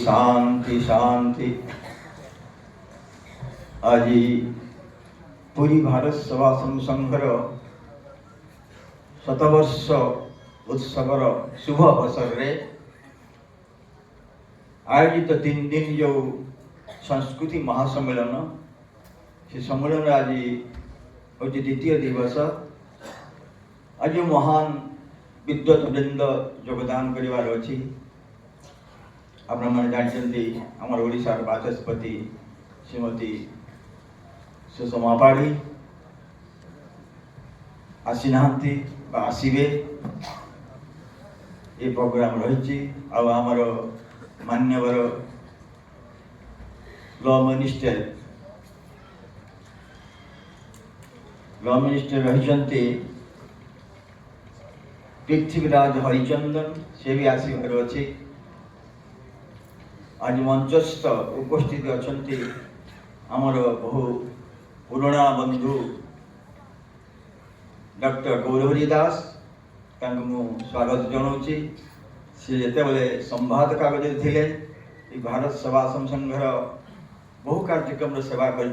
शांति शांति। आज पूरी भारत सेवाश्रम संघर शतवर्ष उत्सवर शुभ अवसर रे आयोजित 3 दिन जो संस्कृति महासम्मेलन से सम्मेलन आज हूँ द्वितीय दिवस। आज महान विद्वत वृंद योगदान करिवार अछि। आप जानते आम ओडिशार बाचस्पति श्रीमती सुषमा पाढ़ी आसी नाहांती आसवे ये प्रोग्राम रही। आमर मान्यवर लॉ मिनिस्टर रही पृथ्वीराज हरिचंदन से भी आसबार अच्छी। आज मंचस्थ उपस्थित अच्छी आमर बहु पुराणा बंधु डॉक्टर गौरहरी दास स्वागत जनाऊँगी। सी जिते संवाद कागज थे भारत सेवाश्रम संघर बहु कार्यक्रम सेवा कर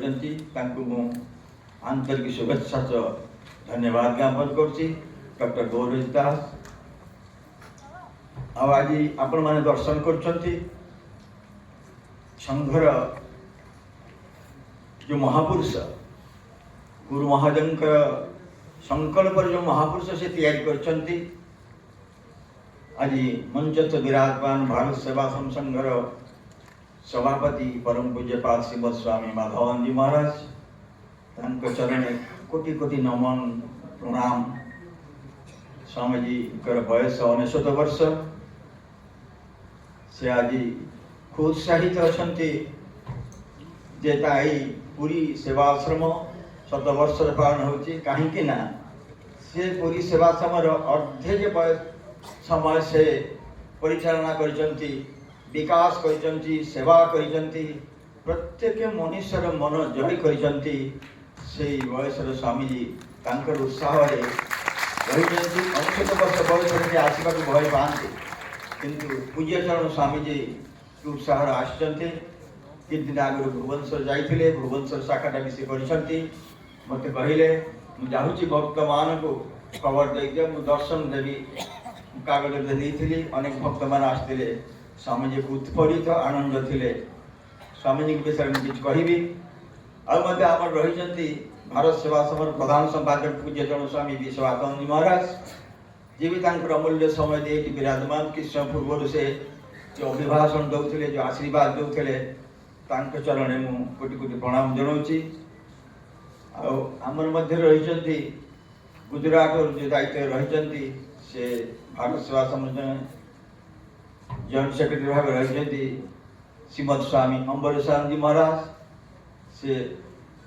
आंतरिक शुभेच्छा धन्यवाद ज्ञापन करुच्ची डॉक्टर गौरहरी दास। आज आपण मैंने दर्शन कर संघर जो महापुरुष गुरु महाजन संकल्प जो महापुरुष से तैयारी करछंती। आज मंचस्थ विराजमान भारत सेवाश्रम संघर सभापति परम पूज्यपाद श्रीमद स्वामी माधवानंद जी महाराज तांको चरण कोटि कोटि नमन प्रणाम। स्वामीजी बयस 69 वर्ष से आज खूब उत्साहित अच्छे पूरी सेवाश्रम 100 वर्ष पालन होची। कहीं ना से पूरी सेवाश्रम अर्धे समय से परिचालना करचंती, विकास करचंती, सेवा करचंती, प्रत्येक मनुष्यर मन जड़ी करचंती। से बयसर स्वामीजी तांकर उत्साह रही 69 वर्ष बयस आसवा भय पाते किंतु पूज्यचरण स्वामीजी उत्साह आसते। 3 दिन आगु भुवनेश्वर जाइए भुवनेश्वर शाखाटा भी से मत कहले मुझे भक्त मान को खबर दे मुझे दर्शन देवी कागज देती। अनेक भक्त मान आसते स्वामीजी को उत्फुल्लित आनंद थे। स्वामीजी विषय में किसी कहबी आम रही भारत सेवाश्रम प्रधान संपादक पूज्यचरण स्वामी विश्वानंद जी महाराज जी भी अमूल्य समय दे विराजमान। किस समय पूर्व से जो अभिभाषण दौले जो आशीर्वाद दौले चरण मु कोटि कोटि प्रणाम जनाऊँगी। आमर मध्य रही गुजरात जो दायित्व रही से भारत सेवाश्रम जॉइंट सेक्रेटरी भाव रही श्रीमद स्वामी अम्बरेशानंद जी महाराज। से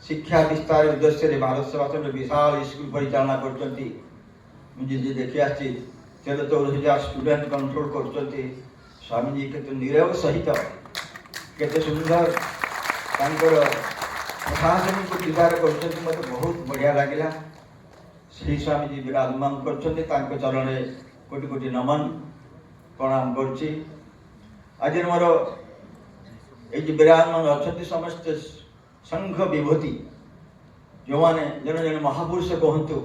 शिक्षा विस्तार उद्देश्य भारत सेवाश्रम विशाल स्कूल परिचालना कर मुझे देखी आसी 13-14,000 स्टूडेंट कंट्रोल कर। स्वामीजी के निरव सहित केते सुंदर प्रशासन को विचार कर मत बहुत बढ़िया लगे। से स्वामीजी विराजमान कर चरण कोटि कोटि नमन प्रणाम कर। आज मोर ये विराजमान अच्छा समस्त संघ विभूति जो मैंने जन जन महापुरुष कहतु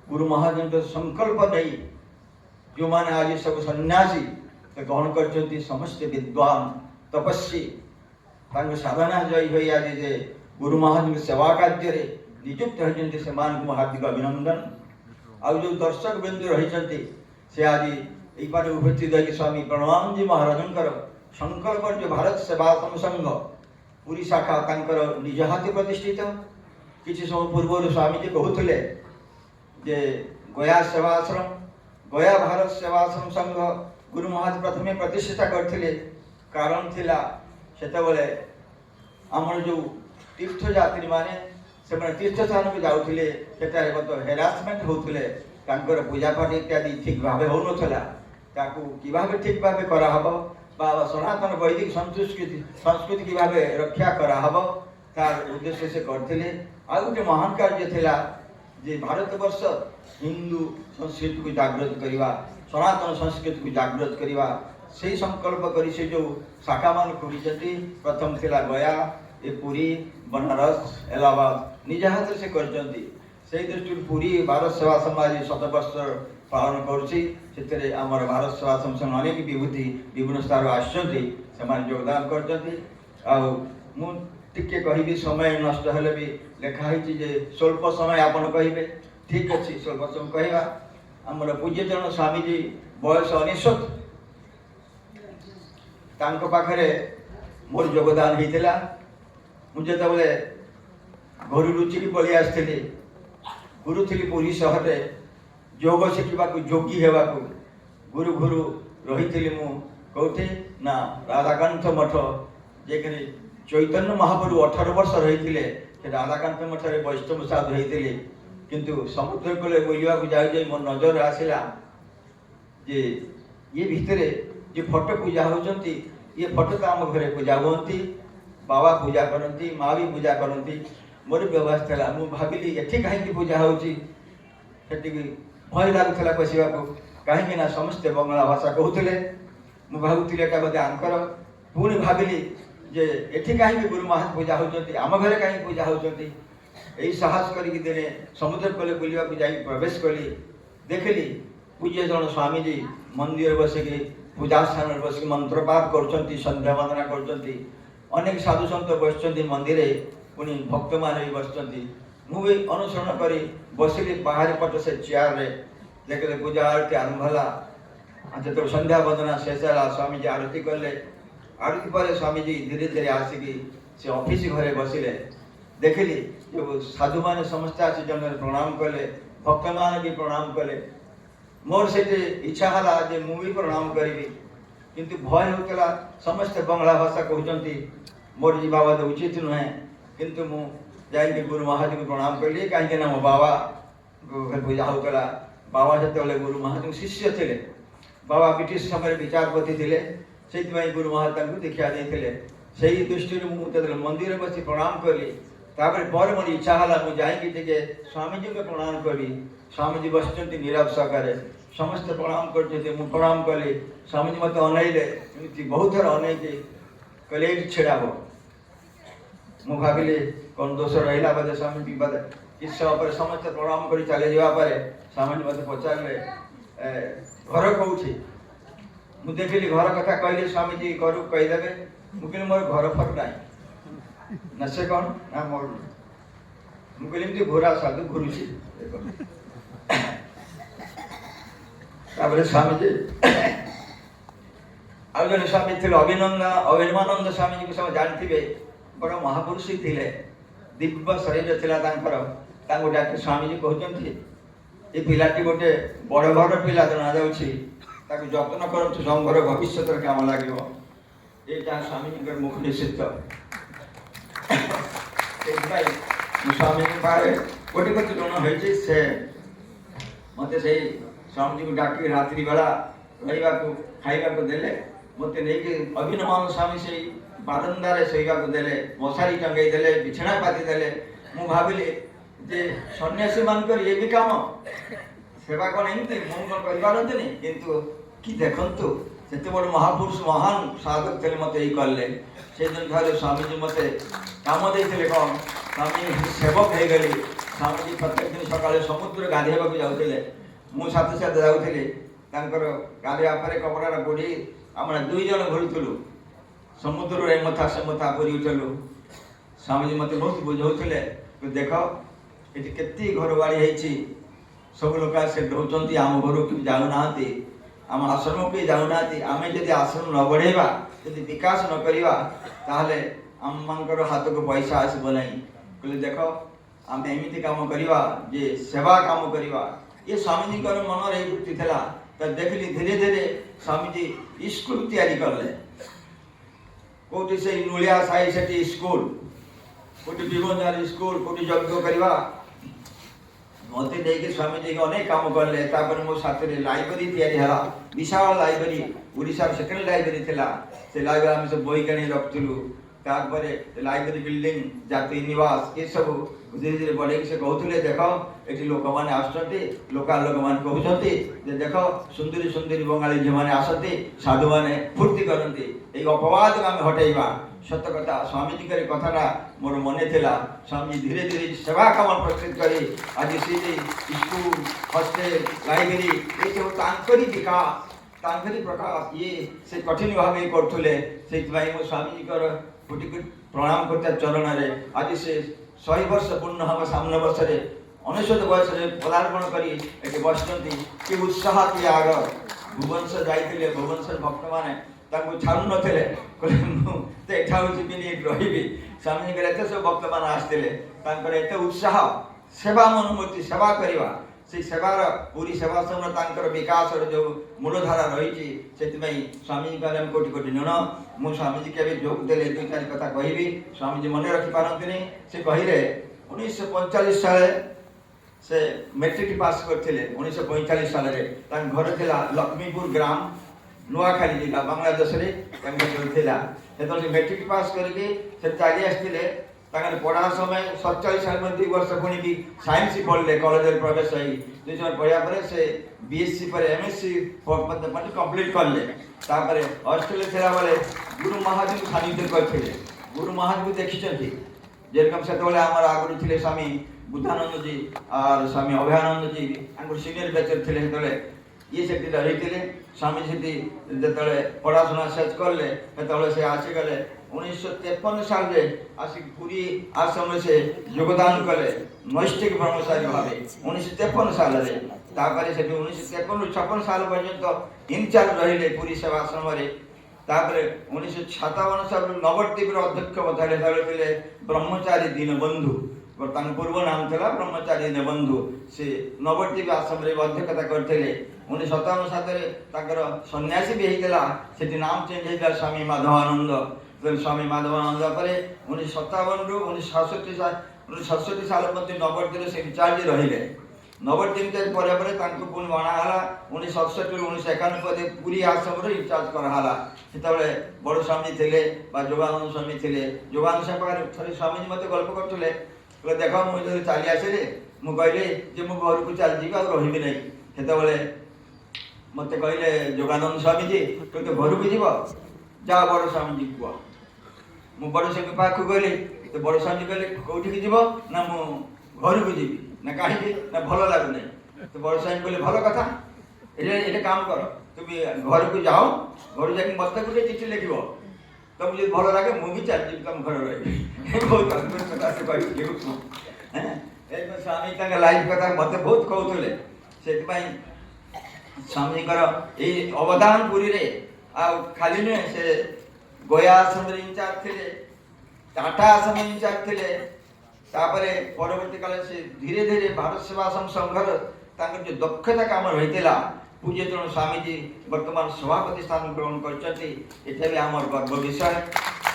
गुरु महाजन संकल्प नहीं जो मैंने आज सब सन्यासी ग्रहण कर समस्त विद्वान तपस्वी साधना जय हो आज जे गुरु महाजन सेवा कार्य नियुक्त होती से हार्दिक अभिनंदन। आउ जो दर्शक बिंदु रही से आज ये उपस्थित है स्वामी प्रणवानंद जी महाराजंकर संकल्प जो भारत सेवाश्रम संघ पूरी शाखा तांकर निज हाथ प्रतिष्ठित। किसी समय पूर्व स्वामीजी कहते जे गया सेवाश्रम गया भारत सेवाश्रम संघ गुरु महाराज प्रथमे प्रतिष्ठा करथिले। कारण थिला सेतबेले आमर जो तीर्थयात्री माने से तीर्थ स्थान को जाउथिले सेटारे बत हेरासमेंट होउथिले तांकर पूजा पाठ इत्यादि ठीक भाव हो नथला ताकू कि भाव ठीक भाव करा हबो बा सनातन वैदिक संस्कृति की भाव रक्षा करा हबो तार उद्देश्य से करथिले। आ गोटे महान कार्य थिला जे भारतवर्ष हिंदू संस्कृति को जागृत करवा सनातन संस्कृति को जागृत करवा से संकल्प करी से जो शाखा मान खोली प्रथम थिला गया ए पुरी बनारस इलाहाबाद निज हाथ से कर दृष्टि पुरी भारत सेवा समाज 7 वर्ष पालन कर भारत सेवा संस्थान अनेक विभूति विभिन्न स्थान आसमान योगदान करके कहि समय नष्ट हेले भी लिखाई स्वल्प समय आपन कहे ठीक अच्छे स्वल्प समय कहवा आमर पूज्यचरण स्वामीजी बयस 99 पाखे मोर योगदान होता मुझे घर लुचिकी पलि आसती गुरु थी पुरी सहर योग शिखा योगी होगा गुरु गुरु रही कौटे ना राधाकांत मठ जे चैतन्य महाप्रभु 18 वर्ष रही राधाकांत मठ वैष्णव साधु होते किंतु समुद्र कूल बुलवा जाए मो नजर आसला जे ये भितर जे फटो पूजा होती ये फटो तो आम घरे पूजा होती बाबा पूजा करती माँ भी पूजा करती मोर व्यवस्था था मुझे भाविली एठी कहीं पूजा होती भय लगुला पशा कहीं समस्ते बंगला भाषा कहते मुझे भावुली एटा बोधे आंकर पुणी भाविली जे एठी कहीं गुरु महाराज पूजा होती आम घरे कहीं पूजा होती यही साहस करके दिने समुद्र कूल बुलवा जाई प्रवेश कली देखली पूज्य जन स्वामीजी मंदिर बसिकी पूजा स्थान बसिक मंत्रपाठ कर संध्या वंदना कर अनेक साधु सत बस मंदिर पुणी भक्त मान बस मुझे अनुसरण कर बसिली बाहरी पट से चेयर रे देखले पूजा आरती आरंभ है जो संध्या वंदना शेष है स्वामीजी आरती कले आरती पर स्वामीजी धीरे धीरे आसिकी से ऑफिस घरे बसिले देखली जो साधु मान समस्ते आसी जन प्रणाम कले भक्त मान भी प्रणाम कले मोर से इच्छा है मुझे प्रणाम करी किंतु भय होता समस्ते बंगला भाषा कहते मोर जी बाबा तो उचित नुहे किंतु मु जाइए गुरु महाराज को प्रणाम कली कहीं मो बाबा पूजा होता बाबा जो गुरु महाराज शिष्य थे बाबा ब्रिटिश समय विचारपति थे से गुरु महाराज दीक्षा देते से दृष्टि मुझे मंदिर बस प्रणाम कली पर मोर इच्छा है मुझे जाइए स्वामीजी को प्रणाम करी स्वामीजी बस नीरव सहकारे समस्ते प्रणाम करते प्रणाम कली स्वामीजी मत अनैले बहुत थर अनैकी कहले छेड़ा हो मु भाविली कौन दोष रहा बोधे स्वामीजी बोधे किस समय समस्त प्रणाम कर चली जावापर स्वामीजी मत पचारे घर कौटी मुझे देखिली घर कथा कहली स्वामीजी घर कहीदेवे मुझे मोर घर फर ना ना से कौन ना मोर मुझे घोरा साधु घुरुची स्वामीजी आउ जन स्वामी थे अभिनवानंद स्वामीजी को सब जानते बड़ महापुरुष थे दिव्य शरीर था डाक स्वामीजी कहते ये पिलाटी गोटे बड़ घर पिला जना जत्न कर संघर भविष्य काम लगे ये स्वामीजी मुख निषिद्ध स्वामीजी पाखे गोटे गोटे ऋण होती से मत से स्वामीजी को डाक रात्रि बेला रहा खाइबा देले मत नहीं अभिनवान स्वामी से बारंदार शोवा देले मशारी टंगई देले बिछना पाति देले मु भाविली जे सन्यासी मान ये भी काम सेवा कौन एमती मुझे करते किंतु कि देखु से बड़ महापुरुष महान साधक थे मत ये कले से दिन स्वामीजी मत काम देते कौन स्वामी सेवक हो गली स्वामीजी प्रत्येक दिन सकाले समुद्र गाधेवा जाते मु साथ साथ जाऊली गाधेवा कपड़ा बुड़ी आम 2 जन घुरुलु समुद्र मथा से मथा पूरी उठलु स्वामीजी मत बहुत बुझाऊे देख ये के घर बाड़ी सब लोग से डर आम घर को जाऊना आम आश्रम को जाऊना आम जब आश्रम न बढ़ेगा जब विकास न करवा ताहले आम हाथ को पैसा आसब ना कहले देख आम एमती काम करवा जे सेवा काम करवा ये स्वामीजी मन रही वृत्ति थी तो देखली धीरे धीरे स्वामीजी स्कूल तैयारी कले कौटी से नुलिया साई से स्कूल कौटी विभंजन स्कूल कौटी यज्ञ करवा मत नहीं स्वामीजी अनेक काम कले मो साथ लाइब्रेरी या विशाल लाइब्रेरी ओडिशा सेकेंड लाइब्रेरी थी से लाइब्रेरी आम सब बही किणी रखुलु ତାପରେ ଲାଇବ୍ରେରୀ ବିଲ୍ଡିଂ, ଯାତ୍ରୀ ନିବାସ ଏସବୁ ଧୀରେ ଧୀରେ ବଢ଼େଇକି ସେ କହୁଥିଲେ ଦେଖ ଏଠି ଲୋକମାନେ ଆସୁଛନ୍ତି, ଲୋକାଲ ଲୋକମାନେ କହୁଛନ୍ତି ଯେ ଦେଖ ସୁନ୍ଦରୀ ସୁନ୍ଦରୀ ବଙ୍ଗାଳୀ ଝିଅମାନେ ଆସନ୍ତି, ସାଧୁମାନେ ଫୁର୍ତ୍ତି କରନ୍ତି, ଏଇ ଅପବାଦକୁ ଆମେ ହଟେଇବା। ସତ କଥା ସ୍ୱାମୀଜୀଙ୍କର କଥାଟା ମୋର ମନେ ଥିଲା। ସ୍ୱାମୀ ଧୀରେ ଧୀରେ ସେବା କାମ ପ୍ରସ୍ତୁତ କରି ଆଜି ସେଠି ସ୍କୁଲ, ହଷ୍ଟେଲ, ଲାଇବ୍ରେରୀ ଏସବୁ ତାଙ୍କରି ବିକାଶ, ତାଙ୍କରି ପ୍ରକାଶ ଇଏ ସେ କଠିନ ଭାବେ କରୁଥିଲେ। ସେଇଥିପାଇଁ ମୁଁ ସ୍ୱାମୀଜୀଙ୍କର କୋଟି କୋଟି ପ୍ରଣାମ କରୁଥିବା ଚରଣରେ ଆଜି ସେ 100 ବର୍ଷ ପୂର୍ଣ୍ଣ ହେବ ସାମ୍ନା ବର୍ଷରେ 99 ବୟସରେ ପଦାର୍ପଣ କରି ଏଠି ବସିଛନ୍ତି। କି ଉତ୍ସାହ କି ଆଗ ଭୁବନେଶ୍ୱର ଯାଇଥିଲେ, ଭୁବନେଶ୍ୱର ଭକ୍ତମାନେ ତାଙ୍କୁ ଛାଡ଼ୁ ନଥିଲେ, କହିଲେ ମୁଁ ତ ଏଠାକୁ ଯିବିନି ଏଠି ରହିବି। ସ୍ୱାମୀଜୀଙ୍କର ଏତେ ସବୁ ଭକ୍ତମାନେ ଆସିଥିଲେ, ତାଙ୍କର ଏତେ ଉତ୍ସାହ ସେବା ମନୋମୂର୍ତ୍ତି ସେବା କରିବା, ସେଇ ସେବାର ପୁରୀ ସେବା ସମୟ ତାଙ୍କର ବିକାଶର ଯେଉଁ ମୂଳଧାରା ରହିଛି। ସେଥିପାଇଁ ସ୍ୱାମୀଜୀଙ୍କର ଆମେ କୋଟି କୋଟି ଋଣ। ମୁଁ ସ୍ୱାମୀଜୀ କେବେ ଯୋଗ ଦେଲେ 2-4 କଥା କହିବି, ସ୍ୱାମୀଜୀ ମନେ ରଖିପାରନ୍ତିନି। ସେ କହିଲେ 1945 ସାଲେ ସେ ମେଟ୍ରିକ ପାସ୍ କରିଥିଲେ। 1945 ସାଲରେ ତାଙ୍କ ଘର ଥିଲା ଲକ୍ଷ୍ମୀପୁର ଗ୍ରାମ, ନୂଆଖାଲି ଜିଲ୍ଲା ବାଂଲାଦେଶରେ ତାଙ୍କ ଘର ଥିଲା। ସେତେବେଳେ ସେ ମେଟ୍ରିକ ପାସ୍ କରିକି ସେ ଚାଲି ଆସିଥିଲେ। ତାଙ୍କର ପଢ଼ା ସମୟ 47 ସାଲ 2 ବର୍ଷ ପୁଣି ବି ସାଇନ୍ସ ପଢ଼ିଲେ, କଲେଜରେ ପ୍ରବେଶ ହୋଇ 2 ବର୍ଷ ପଢ଼ିବା ପରେ ସେ BSc ପରେ MSc କମ୍ପ୍ଲିଟ୍ କଲେ। ତାପରେ ହଷ୍ଟେଲରେ ଥିଲାବେଳେ ଗୁରୁ ମହାଜୀଙ୍କୁ ସାନ୍ନିଧ୍ୟ କରିଥିଲେ। ଗୁରୁ ମହାଜୀଙ୍କୁ ଦେଖିଛନ୍ତି, যেরকম সেতବେଳେ আমার আগুরি ଥିଲେ স্বামী বুদ্ধানন্দজি আর স্বামী অভয়ানন্দজি তাঙ্কর সিনিয়র ব্যাচের ଥିଲେ। সেতବେଳେ ইয়ে সেটি রহিଥିଲେ। স্বামী সেটি যেতବେଳେ পড়াশোনা শেষ করলে সেতବେଳେ সে আসিগলে 1953 সালে আসি পুরী আশ্রমে সে যোগদান কলে নৈষ্ঠিক ব্রহ্মচারী ভাবে 1953 সালে। তারপরে সেটি 1953-56 সাল পর্যন্ত ইনচার্জ রহিলে পুরী সেবা আশ্রমে। তারপরে 1957 সালে নবদ্বীপের অধ্যক্ষ ଥିଲେ ব্রহ্মচারী দীনবন্ধু, তাଙ୍କ ପୂର୍ବ ନାମ ଥିଲା ବ୍ରହ୍ମଚାରୀ ଦୀନବନ୍ଧୁ। ସେ ନବଦ୍ୱୀପ ଆଶ୍ରମରେ ଅଧ୍ୟକ୍ଷତା କରିଥିଲେ। 1957 ସାଲରେ ତାଙ୍କର ସନ୍ନ୍ୟାସୀ ବି ହେଇଥିଲା, ସେଠି ନାମ ଚେଞ୍ଜ ହେଇଥିଲା ସ୍ୱାମୀ ମାଧବାନନ୍ଦ। ସ୍ୱାମୀ ମାଧବାନନ୍ଦ ପରେ 1957ରୁ 1967 ସାଲ ମଧ୍ୟ ନବଦ୍ୱୀପରେ ସେ ଇନଚାର୍ଜ ରହିଲେ। ନବଦ୍ୱୀପ ପରେ ପରେ ତାଙ୍କୁ ପୁଣି ଅଣାହେଲା 1967ରୁ 1991 ପୁରୀ ଆଶ୍ରମରେ ଇନଚାର୍ଜ କରାହେଲା। ସେତେବେଳେ ବଡ଼ ସ୍ୱାମୀ ଥିଲେ ବା ଯୋଗାନନ୍ଦ ସ୍ୱାମୀ ଥିଲେ। ଯୋଗାନନ୍ଦ ସ୍ୱାମୀ ପାଖରେ ଥରେ ସ୍ୱାମୀଜୀ ମୋତେ ଗଳ୍ପ କରୁଥିଲେ, କହିଲେ ଦେଖ ମୁଁ ଯଦି ଚାଲି ଆସିଲି, ମୁଁ କହିଲି ଯେ ମୁଁ ଘରକୁ ଚାଲିଯିବି ଆଉ ରହିବି ନାହିଁ। ସେତେବେଳେ ମୋତେ କହିଲେ ଯୋଗାନନ୍ଦ ସ୍ୱାମୀଜୀ ତୁ ତ ଘରକୁ ଯିବ, ଯାଅ ବଡ଼ ସ୍ୱାମୀଜୀ କୁହ। ମୁଁ ବଡ଼ ସ୍ୱାମୀ ପାଖକୁ ଗଲି, ତ ବଡ଼ ସ୍ୱାମୀ କହିଲେ କୋଉଠିକି ଯିବ ନା ମୁଁ ଘରକୁ ଯିବି। ନା କାହିଁକି ନା ଭଲ ଲାଗୁନାହିଁ। ତ ବଡ଼ ସ୍ୱାମୀ କହିଲେ ଭଲ କଥା, ଏଇଟା କାମ କର, তুমি ঘরକୁ যাও, ঘরে যাই মତେ ଗୋଟେ ଚିଠି ଲେଖିବ, ତମକୁ ଯଦି ଭଲ ଲାଗେ ମୁଁ ବି ଚାଲିଯିବି ତମ ଘରେ ରହିବି। ବହୁତ ଅଦ୍ଭୁତ କଥା ସେ କହିଥିଲେ। ସ୍ୱାମୀ ତାଙ୍କ ଲାଇଫ୍ କଥା ମତେ ବହୁତ କହୁଥିଲେ। ସେଥିପାଇଁ ସ୍ୱାମୀଙ୍କର ଏଇ ଅବଦାନ ପୁରୀରେ ଆଉ ଖାଲି ନୁହେଁ, ସେ ଗୟା ଆଶ୍ରମରେ ଇନଚାର୍ଜ ଥିଲେ, ଟାଟା ଆଶ୍ରମରେ ଇନଚାର୍ଜ ଥିଲେ। ତାପରେ ପରବର୍ତ୍ତୀ କାଳରେ ସେ ଧୀରେ ଧୀରେ ଭାରତ ସେବା ସଂଘର ତାଙ୍କର ଯେଉଁ ଦକ୍ଷତା କାମ ରହିଥିଲା, ପୂଜ୍ୟତମ ସ୍ୱାମୀଜୀ ବର୍ତ୍ତମାନ ସଭାପତି ସ୍ଥାନ ଗ୍ରହଣ କରିଛନ୍ତି। ଏଟା ବି ଆମର ଗର୍ବ ବିଷୟ।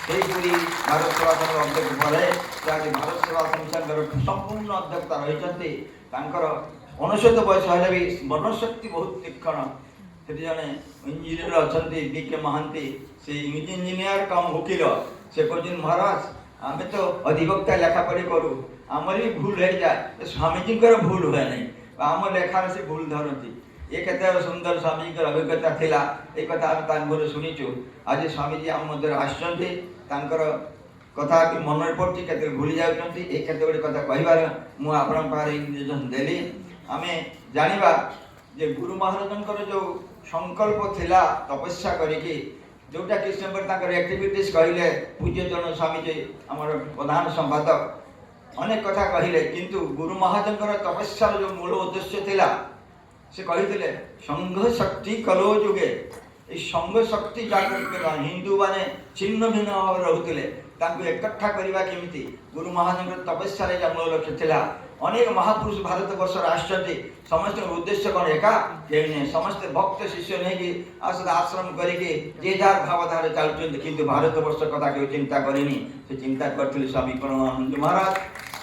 ସେହିପରି ଭାରତ ସେବା ସଂଘର ଅଧ୍ୟକ୍ଷ ପରେ ଯାହାକି ଭାରତ ସେବା ସଂଘର ସମ୍ପୂର୍ଣ୍ଣ ଅଧ୍ୟକ୍ଷତା ରହିଛନ୍ତି। ତାଙ୍କର 59 ବୟସ ହେଲେ ବି ମନଶକ୍ତି ବହୁତ ତୀକ୍ଷ୍ଣ। ସେଠି ଜଣେ ଇଞ୍ଜିନିୟର ଅଛନ୍ତି BK ମହାନ୍ତି, ସେ ଇଞ୍ଜିନିୟର କମ୍ ଓକିଲ। ସେ କହୁଛନ୍ତି ମହାରାଜ ଆମେ ତ ଅଧିବକ୍ତା ଲେଖାପଢ଼ି କରୁ, ଆମର ବି ଭୁଲ ହେଇଯାଏ, ସ୍ୱାମୀଜୀଙ୍କର ଭୁଲ ହୁଏ ନାହିଁ, ଆମ ଲେଖାରେ ସେ ଭୁଲ ଧରନ୍ତି। ଏ କେତେ ସୁନ୍ଦର ସ୍ୱାମୀଜୀଙ୍କର ଅଭିଜ୍ଞତା ଥିଲା, এই କଥା ଆମେ ତାଙ୍କର ଶୁଣିଛୁ। ଆଜି ସ୍ୱାମୀଜୀ ଆମ ମଧ୍ୟରେ ଆସିଛନ୍ତି, ତାଙ୍କର କଥା କି ମନରେ ପଡ଼ୁଛି, କେତେବେଳେ ଭୁଲି ଯାଉଛନ୍ତି। ଏ କେତେ ଗୁଡ଼ିଏ କଥା କହିବାର ମୁଁ ଆପଣଙ୍କ ପାଖରେ ଇଞ୍ଜେକ୍ସନ ଦେଲି। ଆମେ ଜାଣିବା ଯେ ଗୁରୁ ମହାରାଜଙ୍କର ଯେଉଁ ସଂକଳ୍ପ ଥିଲା ତପସ୍ୟା କରିକି, ଯେଉଁଟା କିଛି ସମୟ ତାଙ୍କର ଆକ୍ଟିଭିଟିସ୍ କହିଲେ, ପୂଜ୍ୟତମ ସ୍ୱାମୀଜୀ ଆମର ପ୍ରଧାନ ସମ୍ପାଦକ ଅନେକ କଥା କହିଲେ, କିନ୍ତୁ ଗୁରୁ ମହାରାଜଙ୍କର ତପସ୍ୟାର ଯେଉଁ ମୂଳ ଉଦ୍ଦେଶ୍ୟ ଥିଲା, ସେ କହିଥିଲେ ସଂଘ ଶକ୍ତି କଲୋ ଯୁଗେ। এই ସଂଘ ଶକ୍ତି ଜାଗ୍ରତ କରିବା, ହିନ୍ଦୁମାନେ ଛିନ୍ନ ଭିନ୍ନ ଭାବରେ ରହୁଥିଲେ, ତାଙ୍କୁ ଏକଠା କରିବା କେମିତି, ଗୁରୁ ମହାରାଜଙ୍କର ତପସ୍ୟାରେ ଏହା ମୂଳ ଲକ୍ଷ୍ୟ ଥିଲା। ଅନେକ ମହାପୁରୁଷ ଭାରତ ବର୍ଷରେ ଆସିଛନ୍ତି, ସମସ୍ତଙ୍କ ଉଦ୍ଦେଶ୍ୟ କ'ଣ ଏକା କେହି ନାହିଁ, ସମସ୍ତେ ଭକ୍ତ ଶିଷ୍ୟ ନେଇକି ଆଶ୍ରମ କରିକି ଯେ ଯାହାର ଭାବଧାରାରେ ଚାଲୁଛନ୍ତି, କିନ୍ତୁ ଭାରତ ବର୍ଷ କଥା କେউ ଚିନ୍ତା କରିନି। ସେ ଚିନ୍ତା କରିଥିଲେ ସ୍ୱାମୀ ପରମାନନ୍ଦ ମହାରାଜ।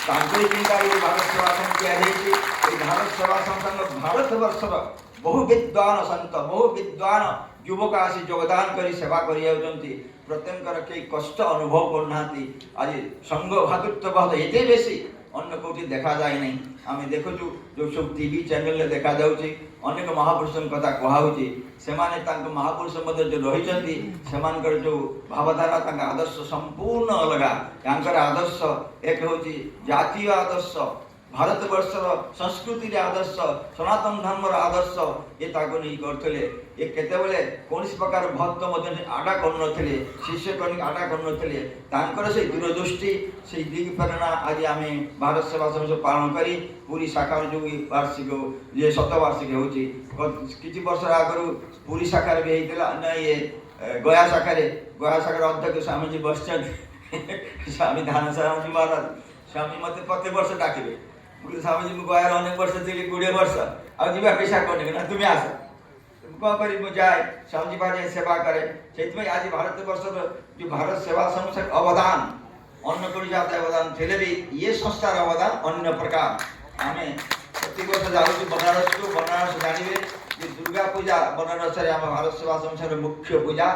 ତାଙ୍କରି ଚିନ୍ତାରେ ଭାରତ ସେବା ସଂଘ ତିଆରି ହେଇଛି। এই ଭାରତ ସେବା ସଂଘ ଭାରତ ବର୍ଷର ବହୁ ବିଦ୍ୱାନ ସନ୍ଥ, ବହୁ ବିଦ୍ୱାନ युवक आसी योगदान करी सेवा करि जाउछन्ति प्रत्येकर के कष्ट अनुभव करना आज संघ भातृत्व भाव एते बेसी अन्य कोठी देखा जाए नहीं आम देखु जो सब टीवी चैनल देखा जाउछि अनेक महापुरुषों कथा कहुच्छी से महापुरुष जो रही जो भावधारा आदर्श संपूर्ण अलग यांकर आदर्श एक हूँ जातीय आदर्श भारतवर्षर संस्कृति आदर्श सनातन धर्म आदर्श ये नहीं करते ये केतबेले कौन प्रकार भक्त आड़ा कर शिष्य आड़ा कर से दूरदृष्टि से दिग प्रेरणा आज आम भारत सेवा समाज पालन करी पूरी शाखार जो वार्षिक ये शतवार्षिक हो कि वर्ष आगु पूरी शाखार भी होता ना ये गया शाखार अध्यक्ष स्वामीजी बस स्वामी ध्यान स्वामी महाराज स्वामी मत प्रत्येक वर्ष डाके स्वामीजी मुझे गया अनेक वर्ष थी 20 वर्ष आज पेशा करने ना तुम्हें आस कौन करी मुझे जाए स्वामीजी महाराज सेवा करे से आज भारत वर्ष जो भारत सेवा संस्थान अवदान अन्य कोई जाता अवदान थे भी ये संस्थार अवदान अन्य प्रकार आम प्रत्येक वर्ष जाऊँ बनारस को बनारस जानवे कि दुर्गा पूजा बनारस आम भारत सेवा संस्थान मुख्य पूजा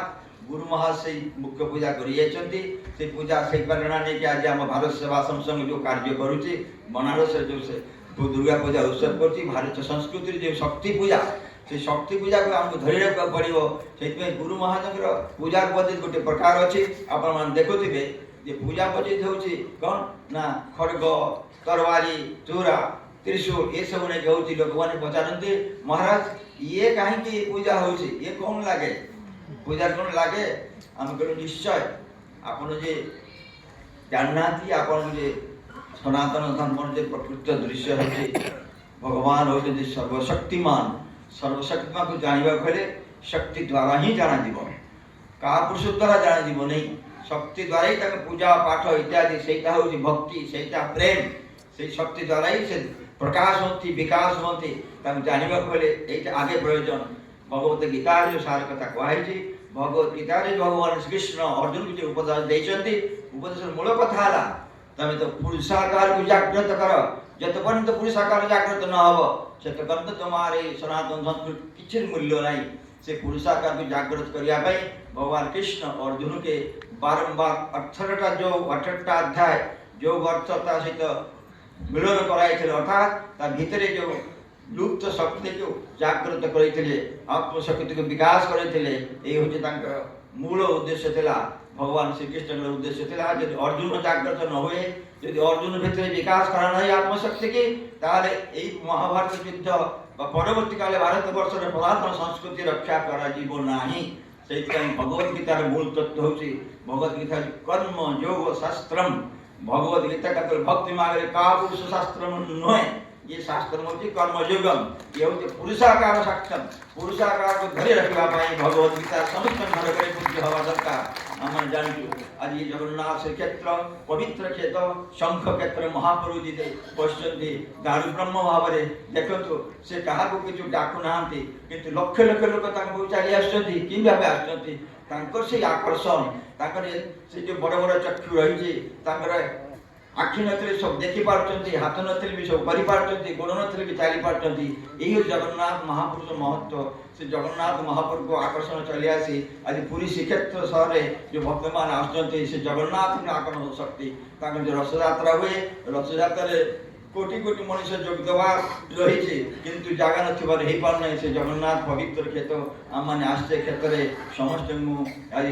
गुरु महाशय मुख्य पूजा कर पूजा से प्रेरणा नहीं आज आम भारत सेवा संस्थान जो कार्य करुच्ची बनारस जो से दुर्गा पूजा उत्सव कर भारतीय संस्कृति जो शक्ति पूजा से शक्ति पूजा को आमको धरी रखा पड़ो से गुरु महाजन पूजार पद्धति गोटे प्रकार अच्छी आपण देखुवे जे पूजा पद्धति हूँ कौन ना खड़ग तरवारी चूरा त्रिशूल ये सब नहीं हूँ लोक मैंने पचारती महाराज ये कहीं पूजा हो ये कौन लगे पूजा कौन लगे आम कहूँ निश्चय आपन जे जानना आपन जे सनातन धर्म जो प्रकृत दृश्य है भगवान होती सर्वशक्तिमान सर्वशक्तिमान को जानवा हेले शक्ति द्वारा ही जाना क्या पुरुष द्वारा जाना नहीं शक्ति द्वारा ही पूजा पाठ इत्यादि से भक्ति से प्रेम से शक्ति द्वारा ही से प्रकाश होती विकास होती जानवा हेले ये आगे प्रयोजन भगवत गीतार जो सार कथा कहुई भगवत गीतार भगवान श्रीकृष्ण अर्जुन को जो उपदेश देते उपदेश मूल कथा है तमें तो पुरुषाकार को जागृत कर जत पर्यंत पुरुषाकार जागृत न हो से पर्यंत तुम्हारे सनातन संस्कृति किसी मूल्य नहीं से पुरुषाकार को जागृत करने भगवान कृष्ण अर्जुन के बारंबार 18टा जो 18टा अध्याय जो अर्थता सहित मिलन कराई अर्थात भितर जो लुप्त शक्ति को जागृत करते आत्मशक्ति को विकास करते हूँ मूल उद्देश्य थिला भगवान श्रीकृष्ण उद्देश्य थिला यदि अर्जुन जागृत न हुए यदि अर्जुन भितर विकास कराना है आत्मशक्ति की ताले महाभारत युद्ध परवर्ती काले भारत वर्ष पुरातन संस्कृति रक्षा करा से भगवद गीतार मूल तत्व हूँ भगवद गीता कर्म योग शास्त्रम भगवद गीता का भक्ति मांगे का पुरुष शास्त्र नुहे ये शास्त्र हूँ कर्मयोगम ये हूँ पुरुषाकार शास्त्र पुरुषाकार को धरी रखा भगवद गीता समस्त घर करे पूज्य हवा दरकार आम जानू आज ये जगन्नाथ क्षेत्र पवित्र क्षेत्र शंख क्षेत्र महाप्रभु जी बसते दारू ब्रह्म भाव में देखु से क्या किसी डाकू ना कि लक्ष लक्ष लोक चली आसकर से आकर्षण से जो बड़ बड़ चक्षु रही आखि नथिले सब देखी पार्टी हाथ नथिले भी सब करि पार्टी गोड़ नथिले भी चली पार्टी यही जगन्नाथ महापुरुष महत्व से जगन्नाथ महाप्रभु को आकर्षण चली आसी आज पुरी श्रीक्षेत्र सहर जो भक्त मान आसुच्च से जगन्नाथ आकर्षण शक्ति जो रथयात्रा हुए रथयात्रा कोटि कोटि मनुष्य जोग देवार रही किंतु जगह न पारना से जगन्नाथ पवित्र क्षेत्र आम मैंने आसचे क्षेत्र में समस्त आज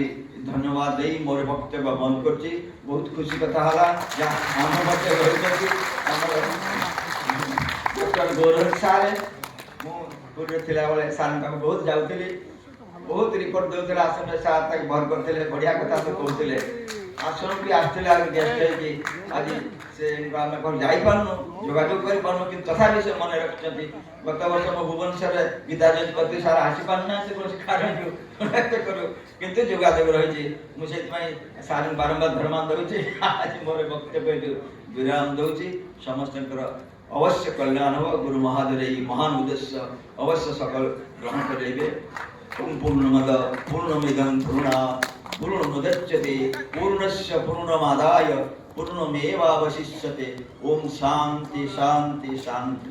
धन्यवाद दे मोर वक्तव्य बंद कर बहुत खुशी कथा है आम डॉक्टर गौरव सारे मुझे बेले सार बहुत जाऊली बहुत रिपोर्ट दूसरे आसन सार तक भर करते बढ़िया कथा तो कहते आश्रम भी आसते गेस्ट आज से जापारनु जोगाजोग कर कि तथा से मन रखते गत वर्ष मो भुवनेश्वर गीता जयंती करते सारा आसी पारना से कौन कारण करूँ किंतु जोगाजोग रही मुझे सार बारंबार धर्मान दूसरी आज मोर वक्तव्य विराम दूसरी समस्त अवश्य कल्याण हो गुरु महादेव महान उद्देश्य अवश्य सकल ग्रहण करेंगे पूर्णमद पूर्णमिदं पूर्णमुदच्यते पूर्णस्य पूर्णमादाय पूर्णमेवावशिष्यते। ओम शांति शांति शांति।